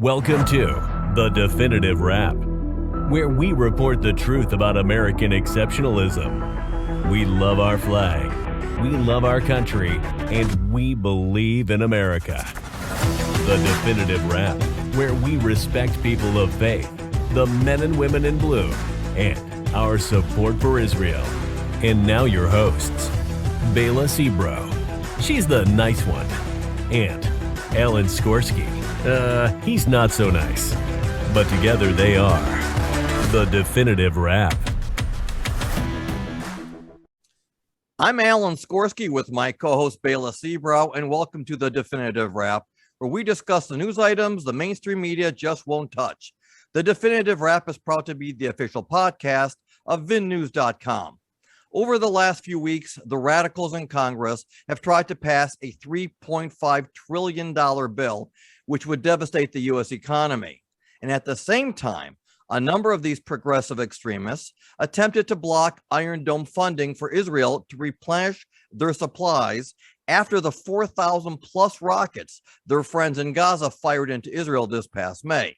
Welcome to The Definitive Wrap, where we report the truth about American exceptionalism. We love our flag, we love our country, and we believe in America. The Definitive Wrap, where we respect people of faith, the men and women in blue, and our support for Israel. And now your hosts, Bela Sebro, she's the nice one, and Alan Skorsky. He's not so nice. But together they are The Definitive Wrap. I'm Alan Skorsky with my co-host Bela Sebro, and welcome to The Definitive Wrap, where we discuss the news items the mainstream media just won't touch. The Definitive Wrap is proud to be the official podcast of VinNews.com. Over the last few weeks, the radicals in Congress have tried to pass a $3.5 trillion bill, which would devastate the U.S. economy. And at the same time, a number of these progressive extremists attempted to block Iron Dome funding for Israel to replenish their supplies after the 4,000 plus rockets their friends in Gaza fired into Israel this past May.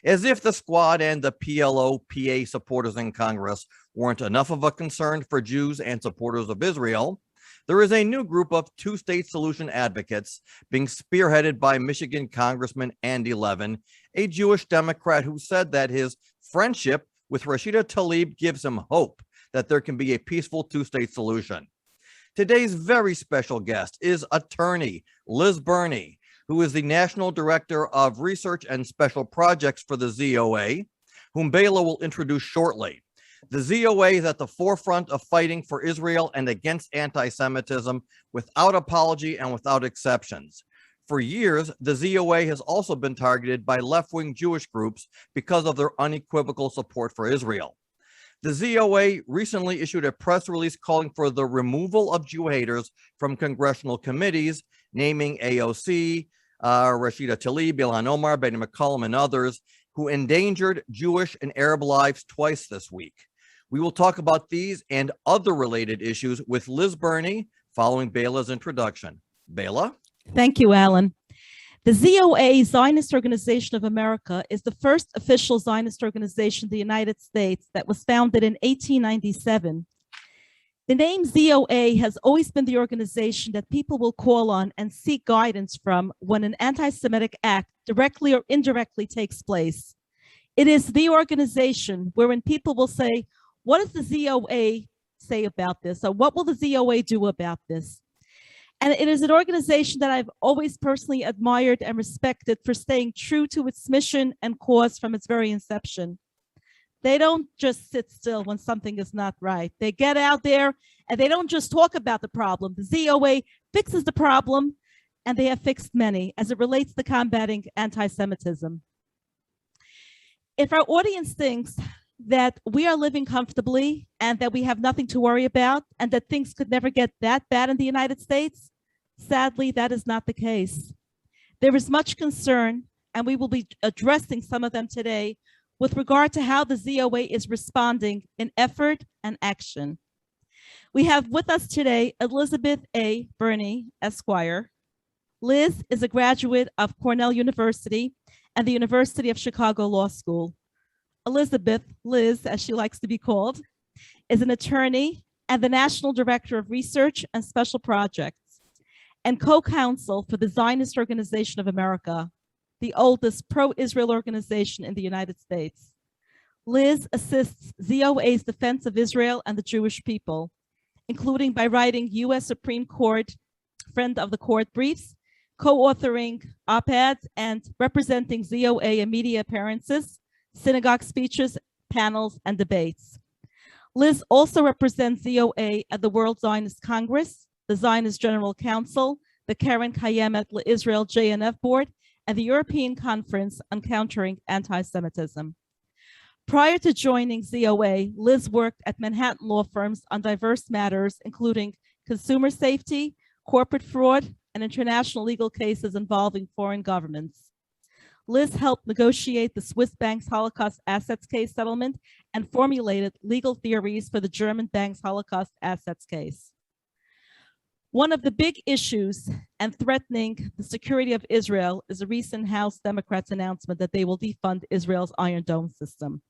As if the Squad and the PLO-PA supporters in Congress weren't enough of a concern for Jews and supporters of Israel, there is a new group of two-state solution advocates being spearheaded by Michigan Congressman Andy Levin, a Jewish Democrat who said that his friendship with Rashida Tlaib gives him hope that there can be a peaceful two-state solution. Today's very special guest is attorney Liz Berney, who is the National Director of Research and Special Projects for the ZOA, whom Bela will introduce shortly. The ZOA is at the forefront of fighting for Israel and against anti-Semitism without apology and without exceptions. For years, the ZOA has also been targeted by left-wing Jewish groups because of their unequivocal support for Israel. The ZOA recently issued a press release calling for the removal of Jew haters from congressional committees, naming AOC, Rashida Tlaib, Ilhan Omar, Berney McCollum, and others who endangered Jewish and Arab lives twice this week. We will talk about these and other related issues with Liz Berney following Bela's introduction. Bela? Thank you, Alan. The ZOA, Zionist Organization of America, is the first official Zionist organization in the United States that was founded in 1897. The name ZOA has always been the organization that people will call on and seek guidance from when an anti-Semitic act directly or indirectly takes place. It is the organization wherein people will say, what does the ZOA say about this? Or what will the ZOA do about this? And it is an organization that I've always personally admired and respected for staying true to its mission and cause from its very inception. They don't just sit still when something is not right. They get out there and they don't just talk about the problem. The ZOA fixes the problem, and they have fixed many as it relates to combating anti-Semitism. If our audience thinks that we are living comfortably and that we have nothing to worry about and that things could never get that bad in the United States, sadly, that is not the case. There is much concern, and we will be addressing some of them today with regard to how the ZOA is responding in effort and action. We have with us today Elizabeth A. Berney, Esquire. Liz is a graduate of Cornell University and the University of Chicago Law School. Elizabeth, Liz, as she likes to be called, is an attorney and the National Director of Research and Special Projects and co-counsel for the Zionist Organization of America, the oldest pro-Israel organization in the United States. Liz assists ZOA's defense of Israel and the Jewish people, including by writing U.S. Supreme Court Friend of the Court briefs, co-authoring op-eds, and representing ZOA in media appearances, synagogue speeches, panels, and debates. Liz also represents ZOA at the World Zionist Congress, the Zionist General Council, the Keren Kayemet Israel JNF Board, and the European Conference on Countering Anti-Semitism. Prior to joining ZOA, Liz worked at Manhattan law firms on diverse matters, including consumer safety, corporate fraud, and international legal cases involving foreign governments. Liz helped negotiate the Swiss bank's Holocaust assets case settlement and formulated legal theories for the German bank's Holocaust assets case. One of the big issues and threatening the security of Israel is a recent House Democrats' announcement that they will defund Israel's Iron Dome system.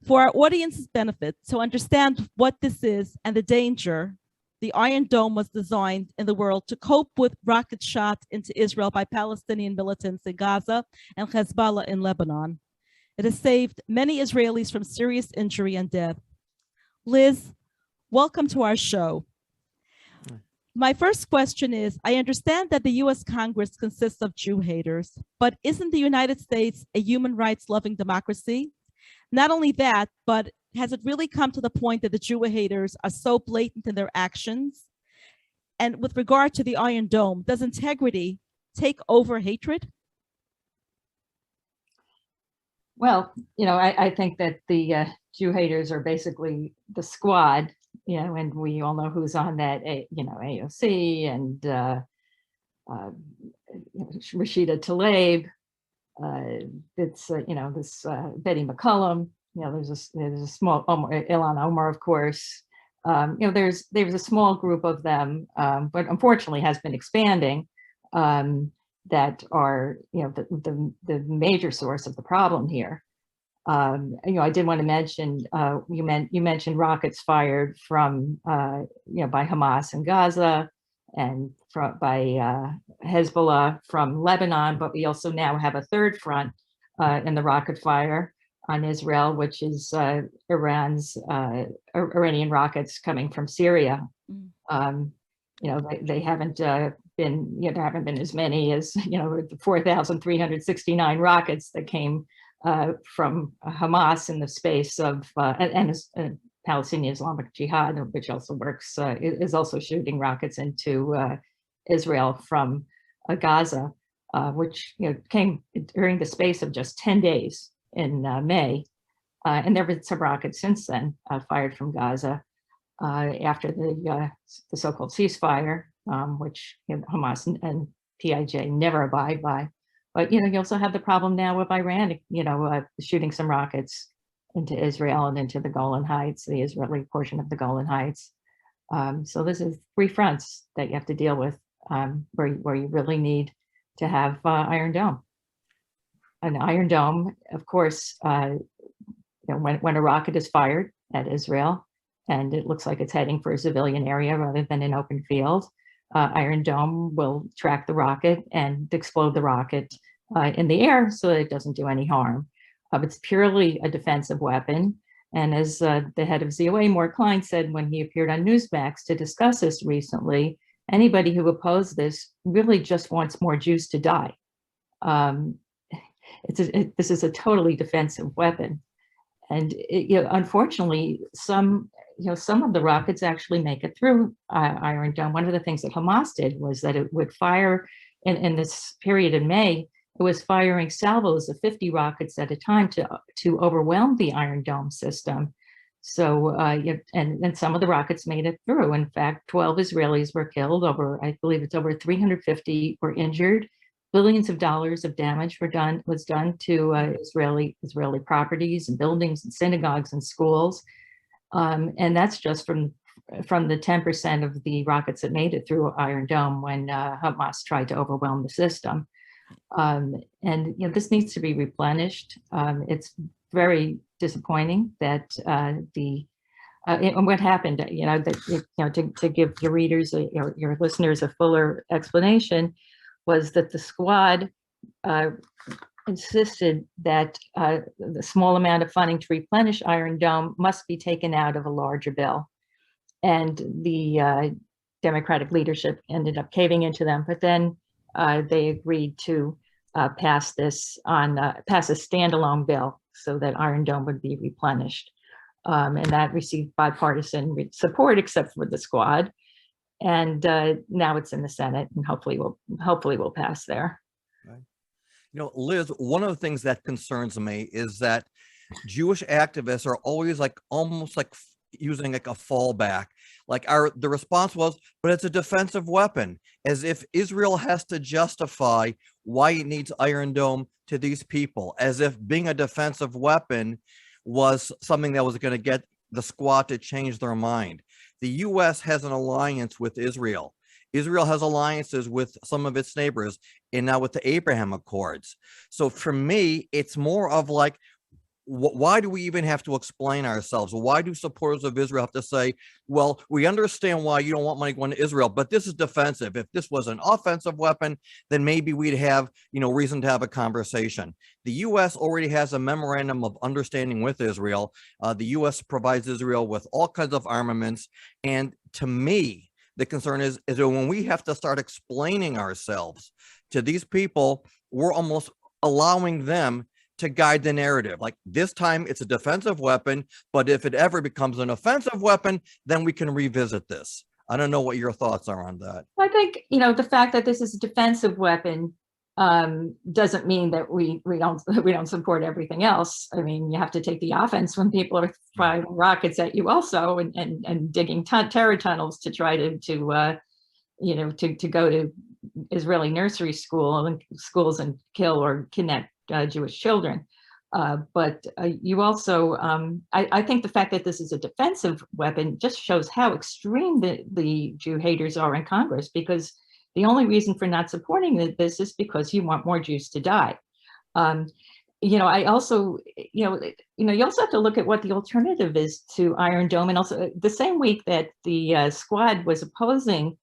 For our audience's benefit, to understand what this is and the danger, the Iron Dome was designed in the world to cope with rocket shots into Israel by Palestinian militants in Gaza and Hezbollah in Lebanon. It has saved many Israelis from serious injury and death. Liz, welcome to our show. My first question is, I understand that the US Congress consists of Jew haters, but isn't the United States a human rights loving democracy? Not only that, but has it really come to the point that the Jew haters are so blatant in their actions? And with regard to the Iron Dome, does integrity take over hatred? Well, I think that the Jew haters are basically the squad, and we all know who's on that, AOC and Rashida Tlaib. It's this Betty McCollum. There's a small Ilhan Omar, of course. There's a small group of them, but unfortunately has been expanding. That are the major source of the problem here. I did want to mention you mentioned rockets fired from by Hamas in Gaza and by Hezbollah from Lebanon, but we also now have a third front in the rocket fire on Israel, which is Iranian rockets coming from Syria. They haven't been, there haven't been as many as, the 4,369 rockets that came from Hamas in the space of, and Palestinian Islamic Jihad, which also works, is also shooting rockets into Israel from Gaza, which came during the space of just 10 days in May. And there have been some rockets since then fired from Gaza after the so-called ceasefire, which Hamas and PIJ never abide by. But you also have the problem now with Iran, shooting some rockets into Israel and into the Golan Heights, the Israeli portion of the Golan Heights. So this is three fronts that you have to deal with, where you really need to have Iron Dome. An Iron Dome, of course, when a rocket is fired at Israel and it looks like it's heading for a civilian area rather than an open field, Iron Dome will track the rocket and explode the rocket in the air so that it doesn't do any harm. It's purely a defensive weapon. And as the head of ZOA, Mort Klein, said when he appeared on Newsmax to discuss this recently, anybody who opposed this really just wants more Jews to die. This is a totally defensive weapon. And unfortunately, some of the rockets actually make it through Iron Dome. One of the things that Hamas did was that it would fire in this period in May. It was firing salvos of 50 rockets at a time to overwhelm the Iron Dome system. So, and some of the rockets made it through. In fact, 12 Israelis were killed. I believe it's over 350 were injured. Billions of dollars of damage was done to Israeli properties and buildings and synagogues and schools. And that's just from the 10% of the rockets that made it through Iron Dome when Hamas tried to overwhelm the system. And this needs to be replenished. It's very disappointing that and what happened, to give your readers, your listeners a fuller explanation, was that the squad insisted that the small amount of funding to replenish Iron Dome must be taken out of a larger bill. And the Democratic leadership ended up caving into them, but then they agreed to pass a standalone bill so that Iron Dome would be replenished. And that received bipartisan support, except for the squad. And now it's in the Senate, and hopefully we'll pass there. Right. Liz, one of the things that concerns me is that Jewish activists are always almost like using a fallback. The response was, but it's a defensive weapon, as if Israel has to justify why it needs Iron Dome to these people, as if being a defensive weapon was something that was going to get the squad to change their mind. The U.S. has an alliance with Israel. Israel has alliances with some of its neighbors, and now with the Abraham Accords. So for me, it's more of like, why do we even have to explain ourselves? Why do supporters of Israel have to say, well, we understand why you don't want money going to Israel, but this is defensive. If this was an offensive weapon, then maybe we'd have, reason to have a conversation. The U.S. already has a memorandum of understanding with Israel. The U.S. provides Israel with all kinds of armaments. And to me, the concern is that when we have to start explaining ourselves to these people, we're almost allowing them to guide the narrative. Like, this time it's a defensive weapon, but if it ever becomes an offensive weapon, then we can revisit this. I don't know what your thoughts are on that. I think, the fact that this is a defensive weapon doesn't mean that we don't support everything else. I mean, you have to take the offense when people are firing rockets at you also, and digging terror tunnels to try to go to Israeli nursery schools and kill or kidnap Jewish children. But you also, I think the fact that this is a defensive weapon just shows how extreme the Jew haters are in Congress, because the only reason for not supporting this is because you want more Jews to die. I also, you also have to look at what the alternative is to Iron Dome. And also, the same week that the Squad was opposing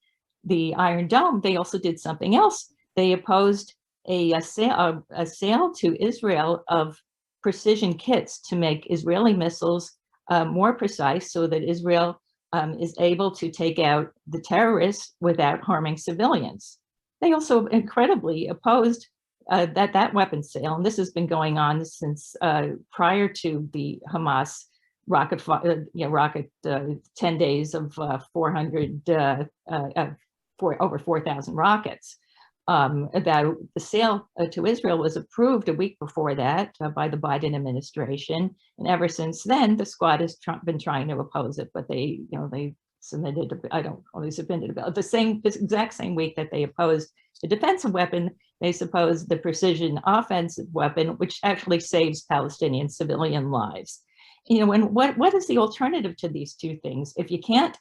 the Iron Dome, they also did something else. They opposed a sale to Israel of precision kits to make Israeli missiles more precise, so that Israel is able to take out the terrorists without harming civilians. They also incredibly opposed that weapon sale, and this has been going on since prior to the Hamas rocket 10 days of 400 over 4,000 rockets. That the sale to Israel was approved a week before that by the Biden administration, and ever since then, the Squad has been trying to oppose it. But they submitted, the exact same week that they opposed the defensive weapon, they opposed the precision offensive weapon, which actually saves Palestinian civilian lives. And what is the alternative to these two things? If you can't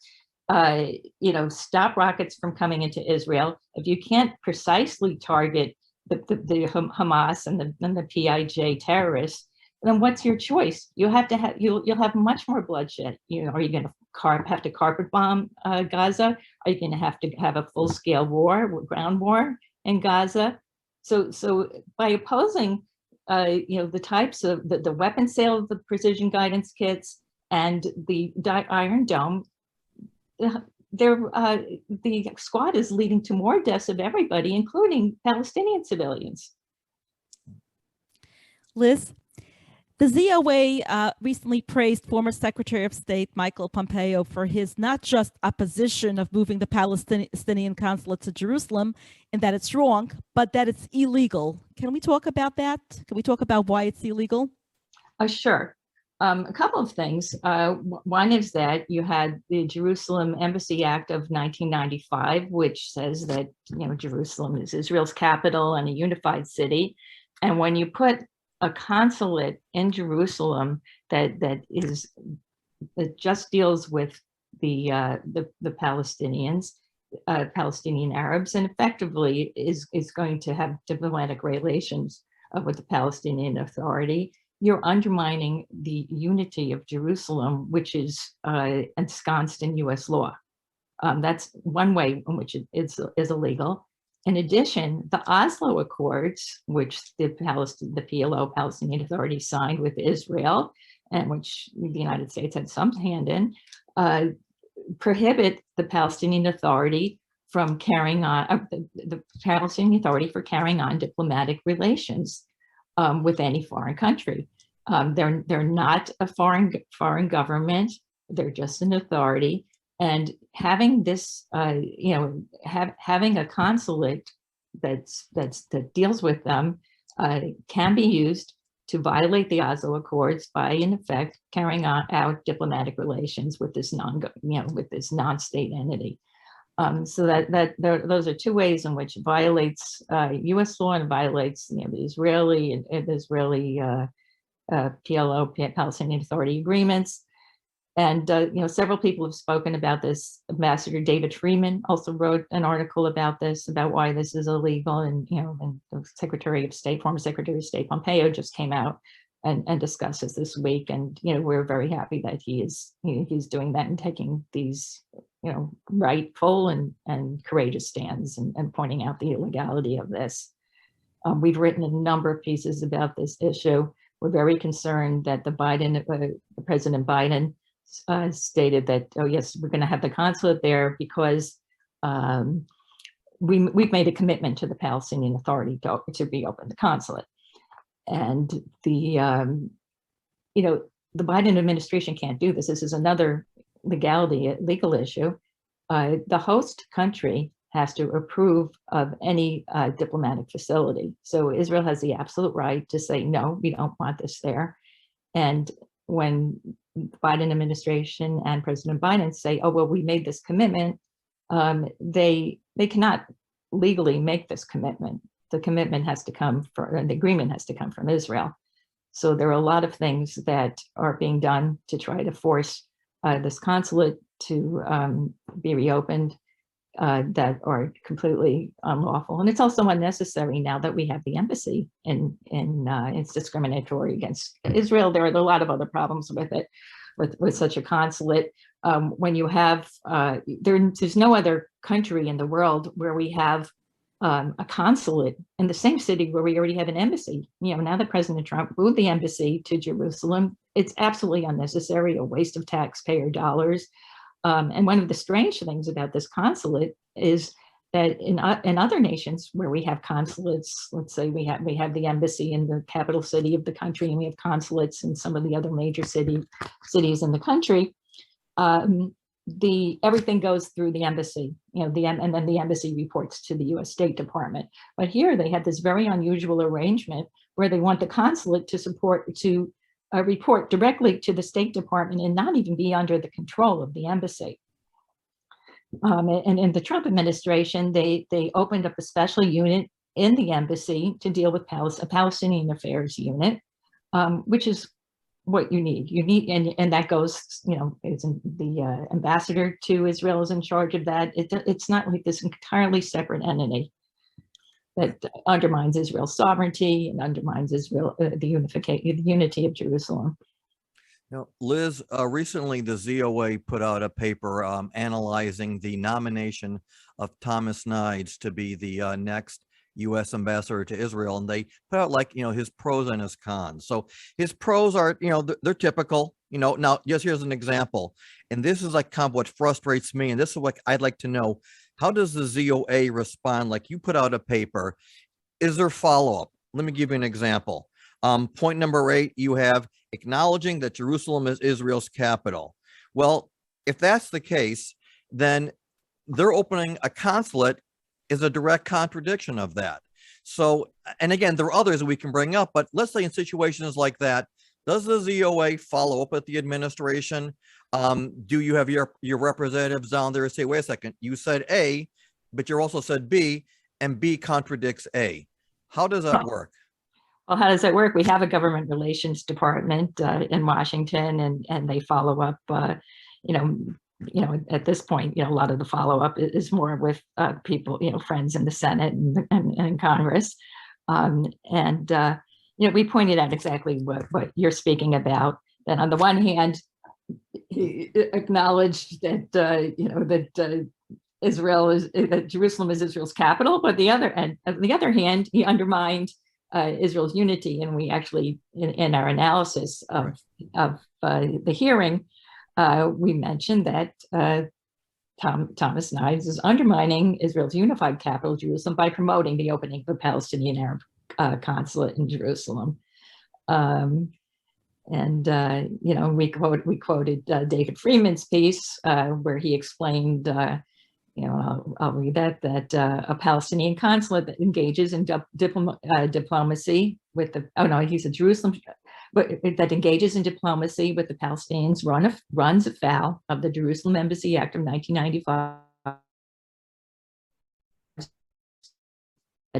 stop rockets from coming into Israel, if you can't precisely target the Hamas and the PIJ terrorists, then what's your choice? You'll have much more bloodshed. Are you going to have to carpet bomb Gaza? Are you going to have a full-scale ground war in Gaza? So by opposing the types of the weapon sale of the precision guidance kits and the Iron Dome, the Squad is leading to more deaths of everybody, including Palestinian civilians. Liz, the ZOA recently praised former Secretary of State Michael Pompeo for his not just opposition of moving the Palestinian consulate to Jerusalem and that it's wrong, but that it's illegal. Can we talk about that? Can we talk about why it's illegal? Sure. A couple of things. One is that you had the Jerusalem Embassy Act of 1995, which says that Jerusalem is Israel's capital and a unified city. And when you put a consulate in Jerusalem that just deals with the Palestinians, Palestinian Arabs, and effectively is going to have diplomatic relations with the Palestinian Authority, you're undermining the unity of Jerusalem, which is ensconced in U.S. law. That's one way in which it is illegal. In addition, the Oslo Accords, which the PLO, Palestinian Authority, signed with Israel, and which the United States had some hand in, prohibit the Palestinian Authority from carrying on the Palestinian Authority for carrying on diplomatic relations with any foreign country. They're not a foreign government. They're just an authority. And having this, having a consulate that deals with them can be used to violate the Oslo Accords by, in effect, carrying out diplomatic relations with this non-state entity. So those are two ways in which it violates U.S. law and violates the Israeli PLO, Palestinian Authority agreements. And several people have spoken about this. Ambassador David Freeman also wrote an article about this, about why this is illegal. And and the Secretary of State, former Secretary of State Pompeo, just came out and discusses this week. And we're very happy that he's doing that and taking these rightful and courageous stands and pointing out the illegality of this. We've written a number of pieces about this issue. We're very concerned that President Biden stated that, oh yes, we're going to have the consulate there because we've made a commitment to the Palestinian Authority to reopen the consulate. And the Biden administration can't do this. This is another legal issue. The host country has to approve of any diplomatic facility. So Israel has the absolute right to say, no, we don't want this there. And when Biden administration and President Biden say, oh, well, we made this commitment, they cannot legally make this commitment. The commitment has to come from, the agreement has to come from Israel. So there are a lot of things that are being done to try to force this consulate to be reopened that are completely unlawful. And it's also unnecessary now that we have the embassy and it's discriminatory against Israel. There are a lot of other problems with it, with such a consulate. When you have, there's no other country in the world where we have a consulate in the same city where we already have an embassy. Now that President Trump moved the embassy to Jerusalem, it's absolutely unnecessary, a waste of taxpayer dollars. And one of the strange things about this consulate is that in other nations where we have consulates, let's say we have the embassy in the capital city of the country, and we have consulates in some of the other major cities in the country, everything goes through the embassy, and then the embassy reports to the U.S. State Department. But here they have this very unusual arrangement where they want the consulate to report directly to the State Department and not even be under the control of the embassy. And in the Trump administration, they opened up a special unit in the embassy to deal with a Palestinian affairs unit, which is what you need. And that goes, it's the ambassador to Israel is in charge of that. It's not like this entirely separate entity that undermines Israel's sovereignty and undermines the unity of Jerusalem. Liz, recently the ZOA put out a paper analyzing the nomination of Thomas Nides to be the next U.S. ambassador to Israel, and they put out his pros and his cons. So his pros are, they're typical. Now just here's an example, and this is kind of what frustrates me, and this is what I'd like to know. How does the ZOA respond? Like, you put out a paper, is there follow-up? Let me give you an example. Point number 8, you have acknowledging that Jerusalem is Israel's capital. Well, if that's the case, then they're opening a consulate is a direct contradiction of that. So, and again, there are others we can bring up, but let's say in situations like that, does the ZOA follow up with the administration? Do you have your representatives down there say, wait a second, you said A, but you also said B, and B contradicts A? How does that work? Well, how does that work? We have a government relations department in Washington, and they follow up. At this point, a lot of the follow up is more with people, friends in the Senate and Congress, we pointed out exactly what you're speaking about. That on the one hand, he acknowledged that that Jerusalem is Israel's capital, but on the other hand, he undermined Israel's unity. And we actually, in our analysis of the hearing, we mentioned that Thomas Nides is undermining Israel's unified capital, Jerusalem, by promoting the opening of the Palestinian Arab consulate in Jerusalem. We quoted David Freeman's piece where he explained, I'll read that a Palestinian consulate that engages in diplomacy with he said Jerusalem, but that engages in diplomacy with the Palestinians runs afoul of the Jerusalem Embassy Act of 1995.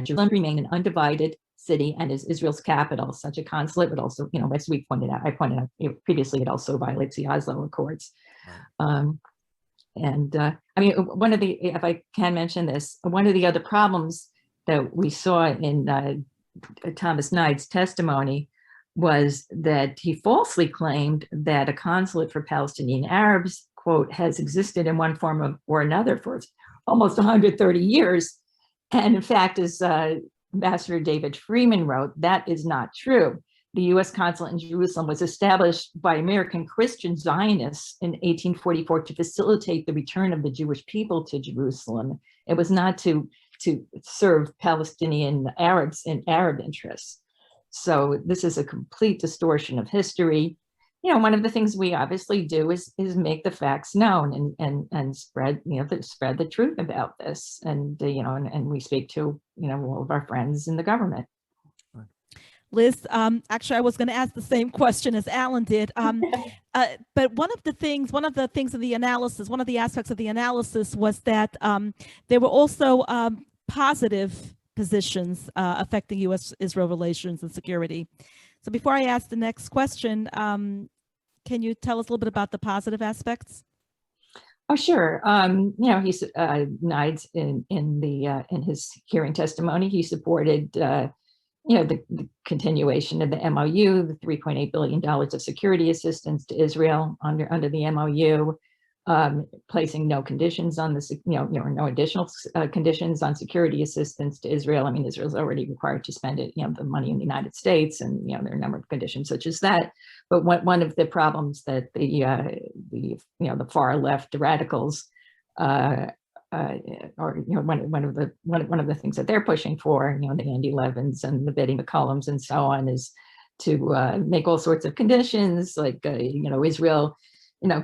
Jerusalem remain an undivided city and is Israel's capital. Such a consulate would also, as we pointed out, I pointed out previously, it also violates the Oslo Accords. Right. I mean, one of the, if I can mention this, one of the other problems that we saw in Thomas Knide's testimony was that he falsely claimed that a consulate for Palestinian Arabs, quote, has existed in one form or another for almost 130 years. And in fact, as Ambassador David Freeman wrote, that is not true. The U.S. consulate in Jerusalem was established by American Christian Zionists in 1844 to facilitate the return of the Jewish people to Jerusalem. It was not to serve Palestinian Arabs in Arab interests. So this is a complete distortion of history. One of the things we obviously do is make the facts known and spread, spread the truth about this. And, and we speak to, all of our friends in the government. Liz, actually, I was going to ask the same question as Alan did. But one of the things in the analysis, one of the aspects of the analysis was that there were also positive positions affecting U.S.-Israel relations and security. So before I ask the next question, can you tell us a little bit about the positive aspects? Oh, sure. He's Nides in his hearing testimony, he supported the continuation of the MOU, the $3.8 billion of security assistance to Israel under the MOU, placing no conditions on the, no additional conditions on security assistance to Israel. I mean, Israel's already required to spend it, the money in the United States, and there are a number of conditions such as that. But one of the problems that the far left radicals or one of the things that they're pushing for, the Andy Levins and the Betty McCollums and so on, is to make all sorts of conditions, like Israel,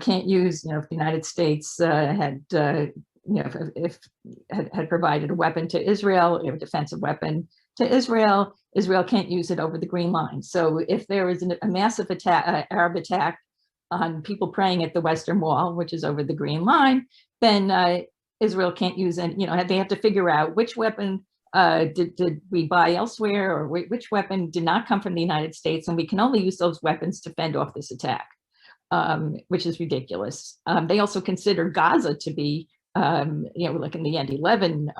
can't use, if the United States had provided a weapon to Israel, a defensive weapon to Israel, Israel can't use it over the Green Line. So if there is a massive attack, Arab attack on people praying at the Western Wall, which is over the Green Line, then Israel can't use it. They have to figure out which weapon did we buy elsewhere, or which weapon did not come from the United States, and we can only use those weapons to fend off this attack, which is ridiculous. They also consider Gaza to be, like in the Andy Levin,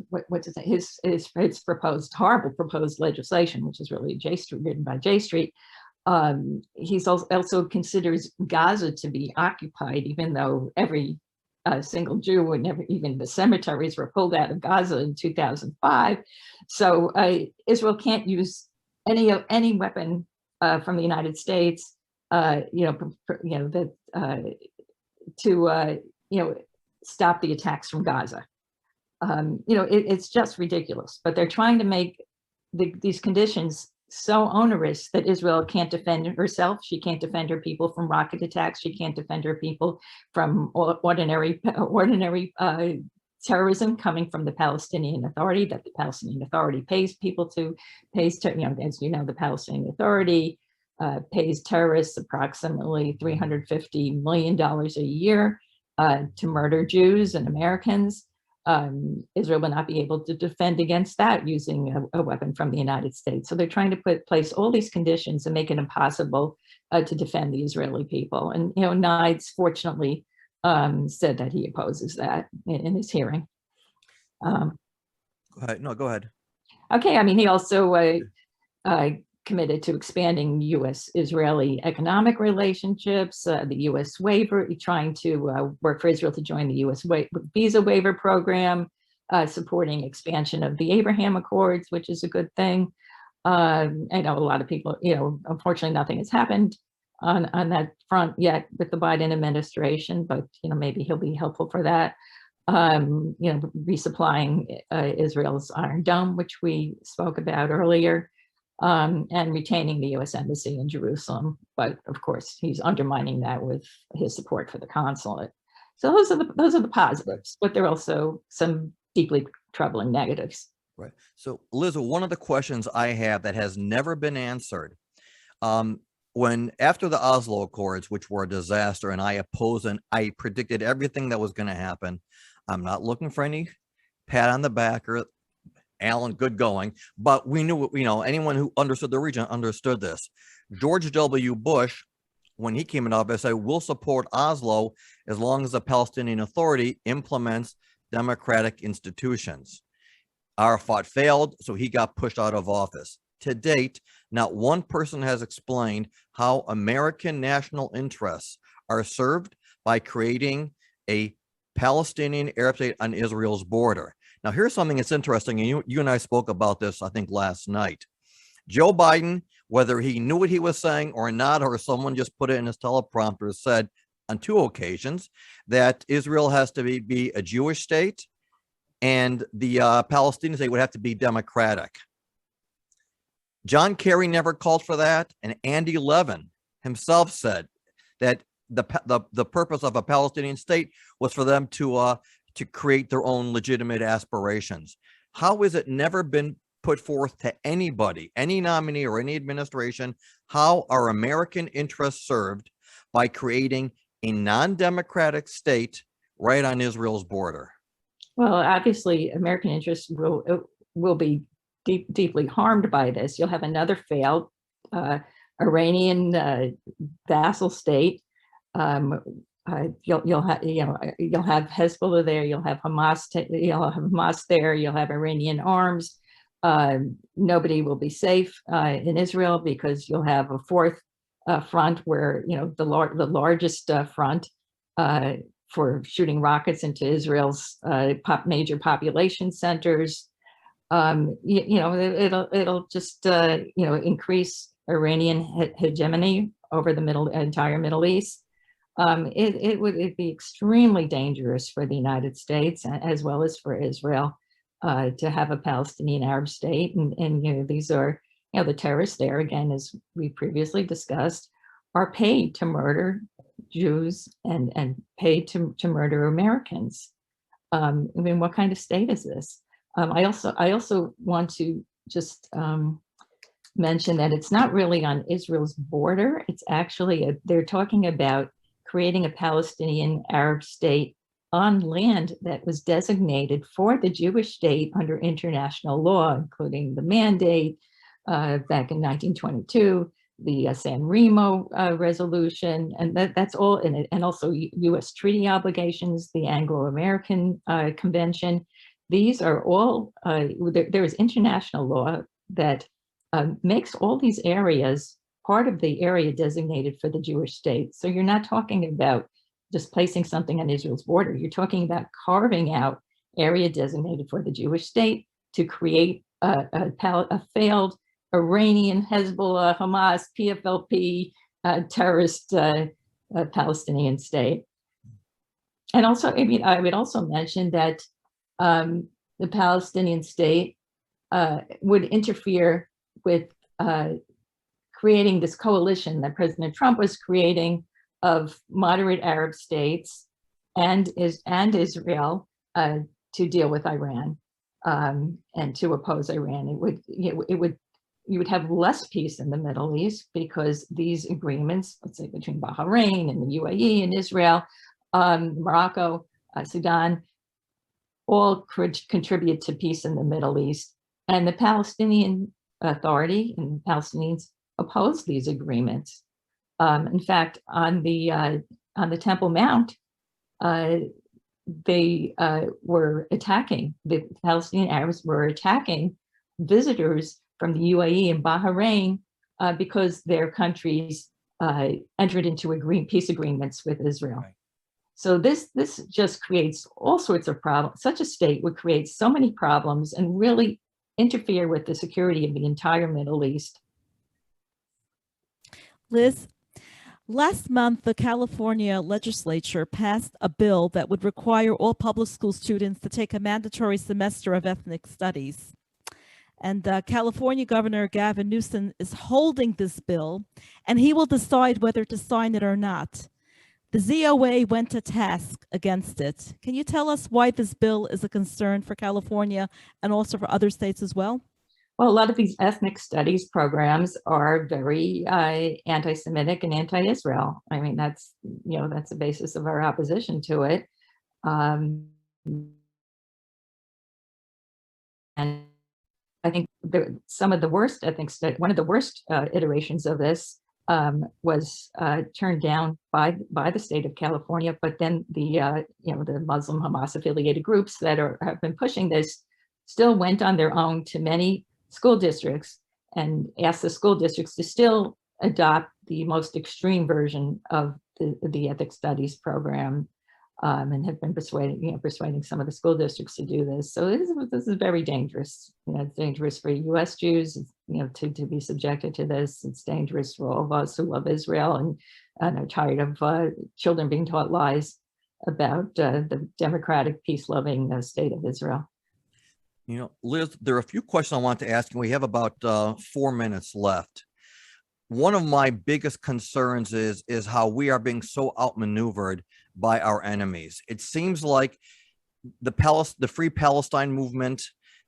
what is it? His proposed, horrible proposed legislation, which is really written by J Street. He's also considers Gaza to be occupied, even though every single Jew and even the cemeteries were pulled out of Gaza in 2005. So Israel can't use any weapon from the United States, to stop the attacks from Gaza. It's just ridiculous. But they're trying to make these conditions so onerous that Israel can't defend herself. She can't defend her people from rocket attacks. She can't defend her people from ordinary terrorism coming from the Palestinian Authority, that the Palestinian Authority pays to, as the Palestinian Authority pays terrorists approximately $350 million a year to murder Jews and Americans. Israel will not be able to defend against that using a weapon from the United States. So they're trying to place all these conditions and make it impossible to defend the Israeli people. And, Nides fortunately said that he opposes that in his hearing. Go ahead. No, go ahead. Okay. I mean, he also committed to expanding U.S.-Israeli economic relationships, the U.S. waiver, trying to work for Israel to join the U.S. visa waiver program, supporting expansion of the Abraham Accords, which is a good thing. I know a lot of people, unfortunately, nothing has happened on that front yet with the Biden administration, but, maybe he'll be helpful for that. Resupplying Israel's Iron Dome, which we spoke about earlier. And retaining the U.S. Embassy in Jerusalem, but of course he's undermining that with his support for the consulate. So those are the positives, but there are also some deeply troubling negatives. Right. So Liz, one of the questions I have that has never been answered, when after the Oslo Accords, which were a disaster, and I opposed and I predicted everything that was going to happen, I'm not looking for any pat on the back or Alan, good going. But we knew, anyone who understood the region understood this. George W. Bush, when he came in office, said, we'll support Oslo as long as the Palestinian Authority implements democratic institutions. Arafat failed, so he got pushed out of office. To date, not one person has explained how American national interests are served by creating a Palestinian Arab state on Israel's border. Now, here's something that's interesting, and you and I spoke about this, I think, last night. Joe Biden, whether he knew what he was saying or not, or someone just put it in his teleprompter, said on 2 occasions that Israel has to be a Jewish state and the Palestinian state would have to be democratic. John Kerry never called for that, and Andy Levin himself said that the purpose of a Palestinian state was for them to create their own legitimate aspirations. How has it never been put forth to anybody, any nominee or any administration, how are American interests served by creating a non-democratic state right on Israel's border? Well, obviously, American interests will be deeply harmed by this. You'll have another failed Iranian vassal state. You'll have Hezbollah there. You'll have Hamas there. You'll have Iranian arms. Nobody will be safe in Israel because you'll have a fourth front where the largest front for shooting rockets into Israel's major population centers. It'll just increase Iranian hegemony over the entire Middle East. It would be extremely dangerous for the United States as well as for Israel to have a Palestinian Arab state. And these are, the terrorists there, again, as we previously discussed, are paid to murder Jews and paid to murder Americans. I mean, what kind of state is this? I also want to just mention that it's not really on Israel's border. It's actually, they're talking about creating a Palestinian Arab state on land that was designated for the Jewish state under international law, including the Mandate back in 1922, the San Remo resolution, and that's all in it, and also U.S. treaty obligations, the Anglo-American Convention. These are all, there is international law that makes all these areas part of the area designated for the Jewish state. So you're not talking about just placing something on Israel's border. You're talking about carving out area designated for the Jewish state to create a failed Iranian, Hezbollah, Hamas, PFLP, terrorist Palestinian state. And also, I would also mention that the Palestinian state would interfere with creating this coalition that President Trump was creating of moderate Arab states and Israel to deal with Iran and to oppose Iran. You would have less peace in the Middle East because these agreements, let's say between Bahrain and the UAE and Israel, Morocco, Sudan, all contribute to peace in the Middle East. And the Palestinian Authority and Palestinians oppose these agreements. In fact, on the Temple Mount, they were attacking, the Palestinian Arabs were attacking visitors from the UAE and Bahrain because their countries entered into peace agreements with Israel. Right. So this just creates all sorts of problems. Such a state would create so many problems and really interfere with the security of the entire Middle East. Liz, last month, the California legislature passed a bill that would require all public school students to take a mandatory semester of ethnic studies. And California Governor Gavin Newsom is holding this bill, and he will decide whether to sign it or not. The ZOA went to task against it. Can you tell us why this bill is a concern for California and also for other states as well? Well, a lot of these ethnic studies programs are very anti-Semitic and anti-Israel. I mean, that's the basis of our opposition to it. And I think some of the worst, I think one of the worst iterations of this was turned down by the state of California, but then the the Muslim Hamas affiliated groups that have been pushing this still went on their own to many school districts and asked the school districts to still adopt the most extreme version of the ethics studies program, and have been persuading some of the school districts to do this. So this is very dangerous. It's dangerous for U.S. Jews, to be subjected to this. It's dangerous for all of us who love Israel and are tired of children being taught lies about the democratic, peace-loving state of Israel. Liz, there are a few questions I want to ask, and we have about 4 minutes left. One of my biggest concerns is how we are being so outmaneuvered by our enemies. It seems like the Free Palestine movement,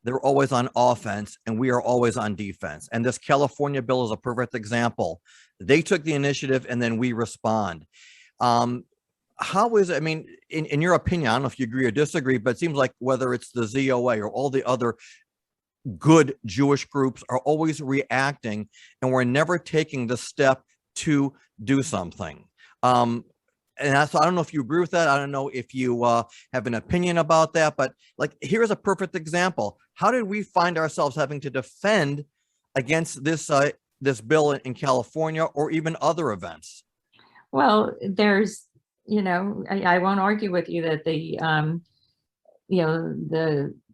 they're always on offense and we are always on defense. And this California bill is a perfect example. They took the initiative and then we respond. How is it, I mean, in your opinion, I don't know if you agree or disagree, but it seems like whether it's the ZOA or all the other good Jewish groups are always reacting and we're never taking the step to do something. And so I don't know if you agree with that. I don't know if you have an opinion about that, but like, here's a perfect example. How did we find ourselves having to defend against this bill in California or even other events? Well, there's, I won't argue with you that the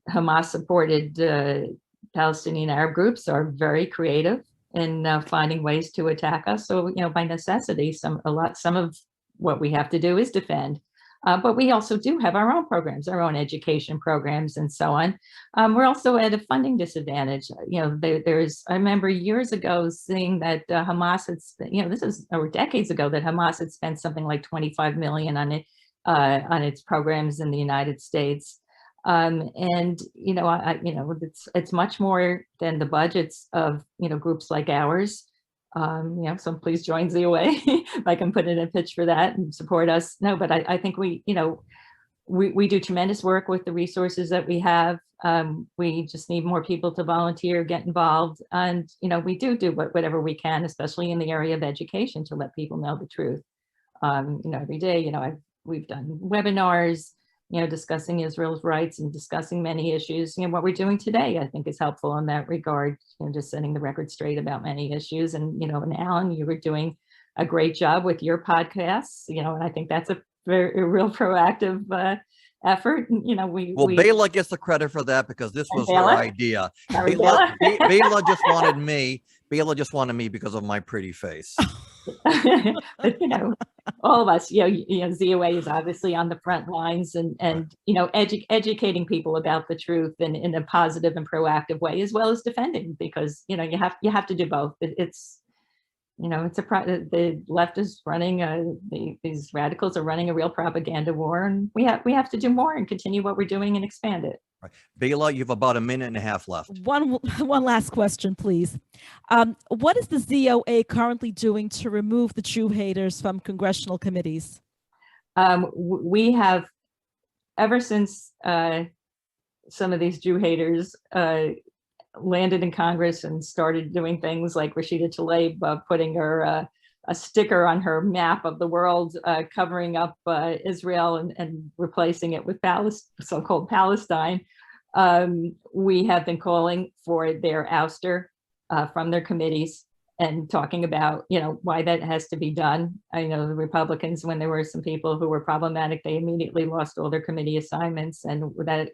Hamas supported Palestinian Arab groups are very creative in finding ways to attack us. So, by necessity, some of what we have to do is defend. But we also do have our own programs, our own education programs and so on. We're also at a funding disadvantage. I remember years ago seeing that Hamas had spent, this is over decades ago, that Hamas had spent something like 25 million on its programs in the United States. It's much more than the budgets of, groups like ours. So please join ZOA if I can put in a pitch for that and support us. No, but I think we do tremendous work with the resources that we have. We just need more people to volunteer, get involved. And, we do whatever we can, especially in the area of education, to let people know the truth. Every day, we've done webinars, discussing Israel's rights and discussing many issues. What we're doing today, I think, is helpful in that regard, just setting the record straight about many issues. And, and Alan, you were doing a great job with your podcasts, and I think that's a real proactive effort. Bela gets the credit for that because this was her idea. Bela just wanted me. Bela just wanted me because of my pretty face. But all of us, ZOA is obviously on the front lines and educating people about the truth in a positive and proactive way, as well as defending, because you have to do both. It's the left is running these radicals are running a real propaganda war, and we have to do more and continue what we're doing and expand it. Right. Bela, you have about a minute and a half left. One last question, please. What is the ZOA currently doing to remove the Jew haters from congressional committees? We have, ever since some of these Jew haters landed in Congress and started doing things like Rashida Tlaib putting her a sticker on her map of the world, covering up Israel and replacing it with so-called Palestine. We have been calling for their ouster from their committees and talking about, why that has to be done. I know the Republicans, when there were some people who were problematic, they immediately lost all their committee assignments, and that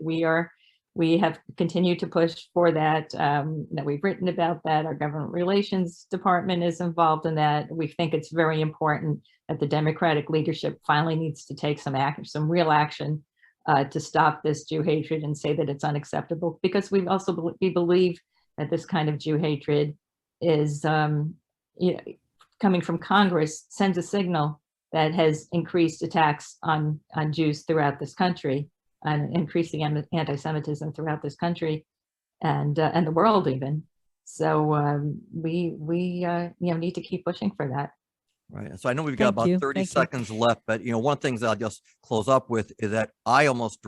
we have continued to push for that, that we've written about that. Our government relations department is involved in that. We think it's very important that the Democratic leadership finally needs to take some real action to stop this Jew hatred and say that it's unacceptable, because we believe that this kind of Jew hatred is coming from Congress, sends a signal that has increased attacks on Jews throughout this country, and increasing anti-Semitism throughout this country and the world even. So we need to keep pushing for that. Right. So I know we've got about 30 seconds left, but one of the things I'll just close up with is that I almost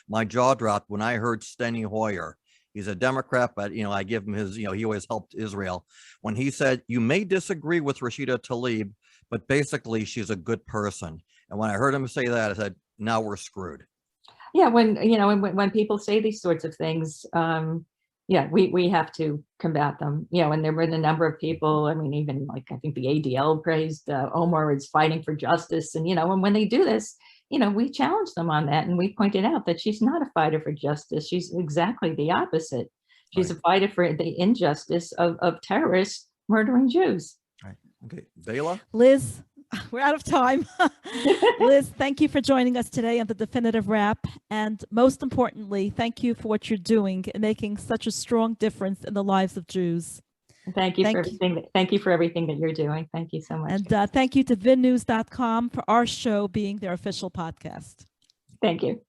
my jaw dropped when I heard Steny Hoyer He's a Democrat, but, you know, I give him his, you know, he always helped Israel. When he said, you may disagree with Rashida Tlaib, but basically she's a good person. And when I heard him say that, I said, now we're screwed. Yeah, when, you know, when people say these sorts of things, yeah, we have to combat them, you know, and there were a number of people, I mean, even like, I think the ADL praised Omar is fighting for justice. And, you know, and when they do this, you know, we challenge them on that. And we pointed out that she's not a fighter for justice. She's exactly the opposite. She's a fighter for the injustice of terrorists murdering Jews. Right. Okay, Bela? Liz, we're out of time. Liz, thank you for joining us today on the Definitive Wrap. And most importantly, thank you for what you're doing and making such a strong difference in the lives of Jews. Thank you for everything. Thank you for everything that you're doing. Thank you so much. And thank you to vinnews.com for our show being their official podcast. Thank you.